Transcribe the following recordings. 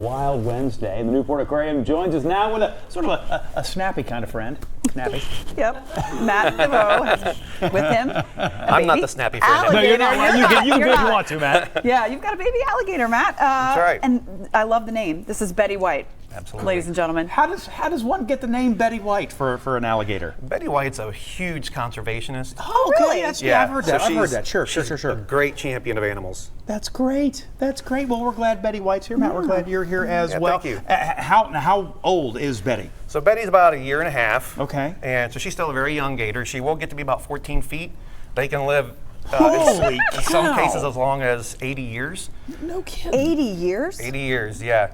Wild Wednesday. The Newport Aquarium joins us now with a sort of a snappy kind of friend. Snappy. Yep. Matt DeVoe has with him. I'm not the snappy friend. No, you're not. You can do if you want to, Matt. Yeah, you've got a baby alligator, Matt. That's right. And I love the name. This is Betty White. Absolutely. Ladies and gentlemen. How does one get the name Betty White for an alligator? Betty White's a huge conservationist. Oh, really? Yeah, I've heard that. So I've heard that. Sure. she's a great champion of animals. That's great. That's great. Well, we're glad Betty White's here, Matt. We're glad you're here as well. Thank you. How old is Betty? So Betty's about 1.5 years. Okay. And so she's still a very young gator. She will get to be about 14 feet. They can live Holy in some cow. cases as long as 80 years. No kidding. 80 years? 80 years, yeah.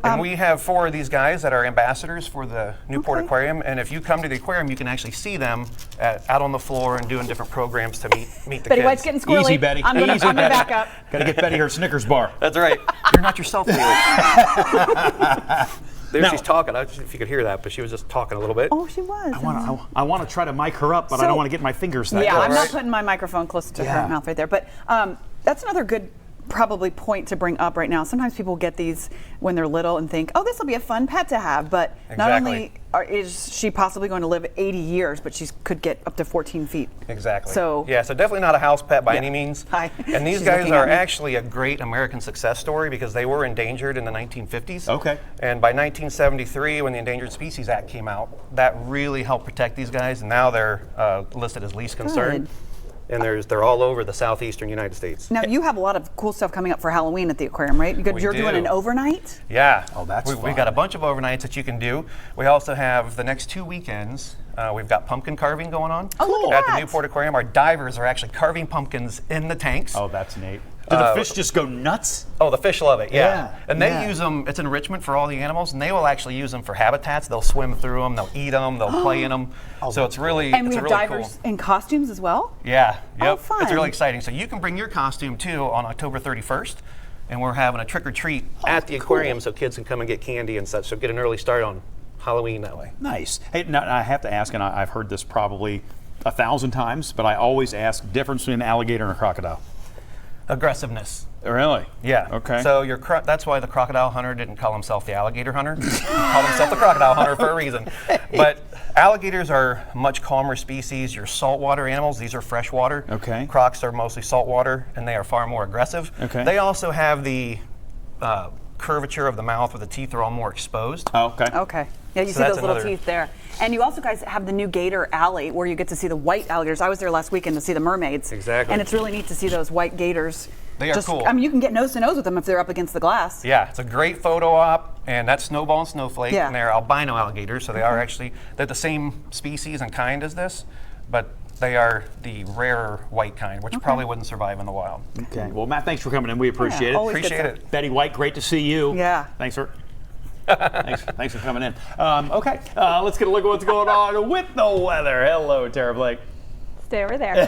And we have 4 of these guys that are ambassadors for the Newport Aquarium. And if you come to the aquarium, you can actually see them out on the floor and doing different programs to meet the Betty kids. White's getting squirrely. Easy, Betty. I'm gonna Easy, Betty. back up. Got to get Betty her Snickers bar. That's right. You're not yourself, Haley. There Now- she's talking. I don't know if you could hear that, but she was just talking a little bit. Oh, she was. I want to try to mic her up, but I So- don't want to get my fingers that Yeah, close. I'm not putting my microphone close to Yeah. her mouth right there. But that's another good probably point to bring up right now. Sometimes people get these when they're little and think, oh, this will be a fun pet to have. But not only is she possibly going to live 80 years, but she could get up to 14 feet. Exactly. So yeah, so definitely not a house pet by any means. Hi. And these She's guys looking are at me. actually a great American success story because they were endangered in the 1950s. Okay. And by 1973, when the Endangered Species Act came out, that really helped protect these guys. And now they're listed as least concern. Good. And they're all over the southeastern United States. Now, you have a lot of cool stuff coming up for Halloween at the aquarium, right? You're doing do. an overnight? Yeah. Oh, that's We've fun. got a bunch of overnights that you can do. We also have the next 2 weekends. We've got pumpkin carving going on Oh, look at at the that. Newport Aquarium. Our divers are actually carving pumpkins in the tanks. Oh, that's neat. Do the fish just go nuts? Oh, the fish love it, yeah. And they yeah. use them, it's enrichment for all the animals, and they will actually use them for habitats. They'll swim through them, they'll eat them, they'll play in them. So it's really, And we it's have really divers cool. in costumes as well? Yeah, Oh, yep. fun. It's really exciting. So you can bring your costume too on October 31st, and we're having a trick or treat at the aquarium so kids can come and get candy and such. So get an early start on Halloween that way. Nice. Hey, now I have to ask, and I've heard this probably 1,000 times, but I always ask difference between an alligator and a crocodile. Aggressiveness. Really? Yeah. Okay. So that's why the crocodile hunter didn't call himself the alligator hunter. He called himself the crocodile hunter for a reason. But alligators are much calmer species. Your saltwater animals, these are freshwater. Okay. Crocs are mostly saltwater, and they are far more aggressive. Okay. They also have the curvature of the mouth where the teeth are all more exposed. Oh, okay. Okay. Yeah, you So see that's those little another- teeth there. And you also guys have the new Gator Alley where you get to see the white alligators. I was there last weekend to see the mermaids. Exactly. And it's really neat to see those white gators. They are cool. I mean, you can get nose to nose with them if they're up against the glass. Yeah, it's a great photo op, and that's Snowball and Snowflake, Yeah. and they're albino alligators, so they are actually, they're the same species and kind as this, but they are the rarer white kind, which probably wouldn't survive in the wild. Okay. Well, Matt, thanks for coming in. We appreciate it. always good Appreciate stuff. it. Betty White, great to see you. Yeah. Thanks for. thanks for coming in. Okay, let's get a look at what's going on with the weather. Hello, Tara Blake. Stay over there.